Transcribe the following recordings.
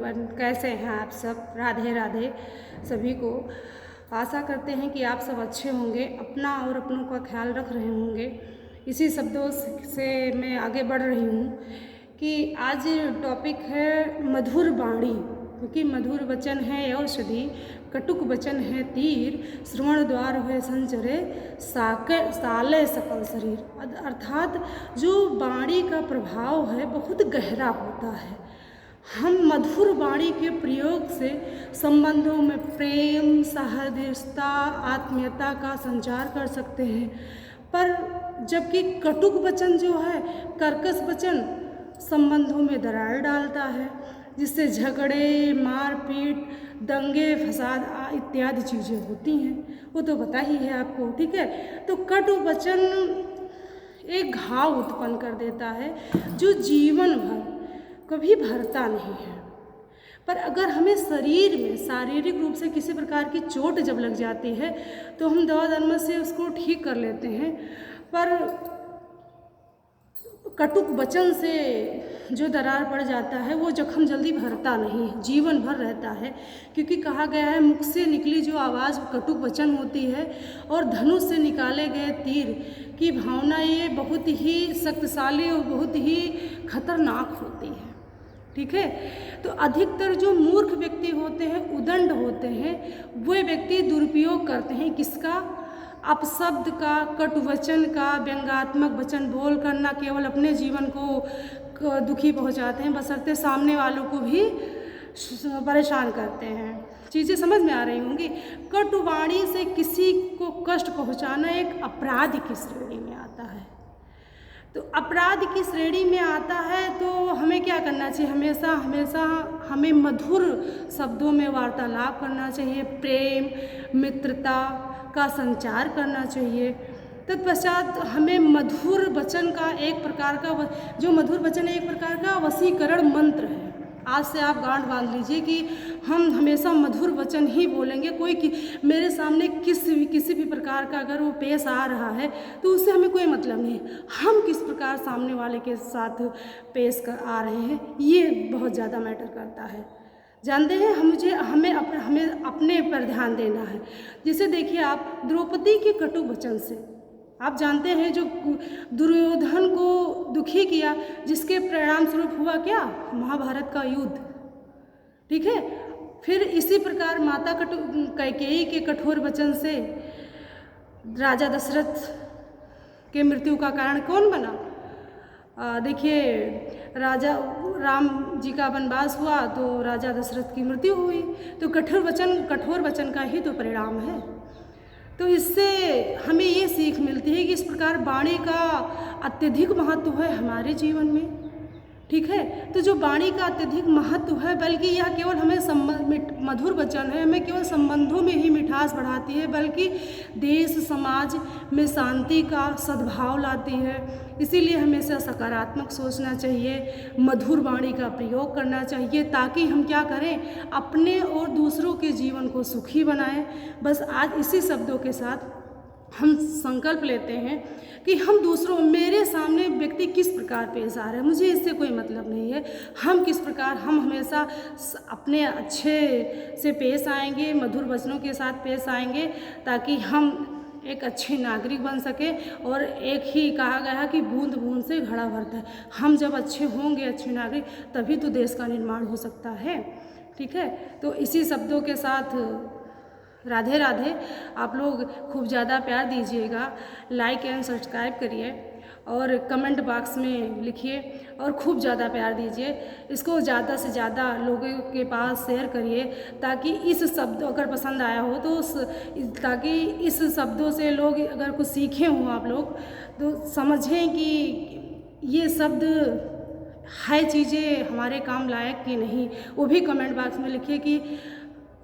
Everyone, कैसे हैं आप सब। राधे राधे सभी को। आशा करते हैं कि आप सब अच्छे होंगे, अपना और अपनों का ख्याल रख रहे होंगे। इसी शब्दों से मैं आगे बढ़ रही हूँ कि आज टॉपिक है मधुर वाणी, क्योंकि मधुर वचन है औषधि, कटुक वचन है तीर, श्रवण द्वार है संचरे, साले सकल शरीर। अर्थात जो वाणी का प्रभाव है बहुत गहरा होता है। हम मधुर वाणी के प्रयोग से संबंधों में प्रेम, सहृदयता, आत्मीयता का संचार कर सकते हैं। पर जबकि कटुक वचन जो है, कर्कश वचन संबंधों में दरार डालता है, जिससे झगड़े, मारपीट, दंगे फसाद इत्यादि चीज़ें होती हैं। वो तो पता ही है आपको, ठीक है। तो कटु वचन एक घाव उत्पन्न कर देता है जो जीवन भर कभी भरता नहीं है। पर अगर हमें शरीर में शारीरिक रूप से किसी प्रकार की चोट जब लग जाती है तो हम दवा दर्मद से उसको ठीक कर लेते हैं। पर कटुक वचन से जो दरार पड़ जाता है वो जख्म जल्दी भरता नहीं, जीवन भर रहता है। क्योंकि कहा गया है मुख से निकली जो आवाज़ कटुक वचन होती है और धनुष से निकाले गए तीर की भावना ये बहुत ही शक्तिशाली और बहुत ही खतरनाक होती है, ठीक है। तो अधिकतर जो मूर्ख व्यक्ति होते हैं, उदंड होते हैं, वे व्यक्ति दुरुपयोग करते हैं किसका? अपशब्द का, कटुवचन का, व्यंग्यात्मक वचन बोल कर न केवल अपने जीवन को दुखी पहुंचाते हैं, बशर्ते सामने वालों को भी परेशान करते हैं। चीज़ें समझ में आ रही होंगी। कटुवाणी से किसी को कष्ट पहुंचाना एक अपराध की श्रेणी में आता है। तो अपराध की श्रेणी में आता है तो हमें क्या करना चाहिए? हमेशा हमेशा हमें मधुर शब्दों में वार्तालाप करना चाहिए, प्रेम, मित्रता का संचार करना चाहिए। तत्पश्चात हमें मधुर वचन का एक प्रकार का, जो मधुर वचन एक प्रकार का वशीकरण मंत्र है। आज से आप गांठ बांध लीजिए कि हम हमेशा मधुर वचन ही बोलेंगे। कोई मेरे सामने किसी भी प्रकार का अगर वो पेश आ रहा है तो उससे हमें कोई मतलब नहीं। हम किस प्रकार सामने वाले के साथ पेश कर आ रहे हैं, ये बहुत ज़्यादा मैटर करता है। जानते हैं, हमें अपने पर ध्यान देना है। जैसे देखिए आप द्रौपदी के कटु वचन से आप जानते हैं जो दुर्योधन को दुखी किया, जिसके परिणाम स्वरूप हुआ क्या? महाभारत का युद्ध, ठीक है। फिर इसी प्रकार माता कैकेयी के कठोर वचन से राजा दशरथ के मृत्यु का कारण कौन बना? देखिए, राजा राम जी का वनवास हुआ तो राजा दशरथ की मृत्यु हुई। तो कठोर वचन का ही तो परिणाम है। तो इससे हमें ये सीख मिलती है कि इस प्रकार वाणी का अत्यधिक महत्व है हमारे जीवन में, ठीक है। तो जो वाणी का अत्यधिक महत्व है, बल्कि यह केवल हमें मधुर वचन है, हमें केवल संबंधों में ही मिठास बढ़ाती है, बल्कि देश समाज में शांति का सद्भाव लाती है। इसीलिए हमेशा सकारात्मक सोचना चाहिए, मधुर वाणी का प्रयोग करना चाहिए, ताकि हम क्या करें? अपने और दूसरों के जीवन को सुखी बनाएं। बस आज इसी शब्दों के साथ हम संकल्प लेते हैं कि हम मेरे सामने व्यक्ति किस प्रकार पेश आ रहा है, मुझे इससे कोई मतलब नहीं है। हम हमेशा अपने अच्छे से पेश आएंगे, मधुर वचनों के साथ पेश आएंगे, ताकि हम एक अच्छे नागरिक बन सके। और एक ही कहा गया है कि बूंद बूंद से घड़ा भरता है। हम जब अच्छे होंगे, अच्छे नागरिक, तभी तो देश का निर्माण हो सकता है, ठीक है। तो इसी शब्दों के साथ राधे राधे। आप लोग खूब ज़्यादा प्यार दीजिएगा, लाइक एंड सब्सक्राइब करिए और कमेंट बॉक्स में लिखिए और खूब ज़्यादा प्यार दीजिए। इसको ज़्यादा से ज़्यादा लोगों के पास शेयर करिए, ताकि इस शब्द अगर पसंद आया हो तो ताकि इस शब्दों से लोग अगर कुछ सीखे हों आप लोग, तो समझें कि ये शब्द है चीज़ें हमारे काम लायक कि नहीं। वो भी कमेंट बॉक्स में लिखिए कि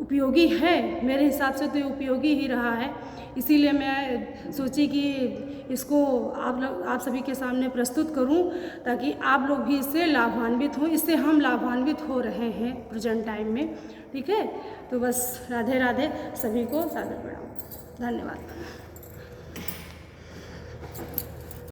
उपयोगी है। मेरे हिसाब से तो ये उपयोगी ही रहा है, इसीलिए मैं सोची कि इसको आप सभी के सामने प्रस्तुत करूं, ताकि आप लोग भी इससे लाभान्वित हों। इससे हम लाभान्वित हो रहे हैं प्रेजेंट टाइम में, ठीक है। तो बस राधे राधे, सभी को सादर प्रणाम, धन्यवाद।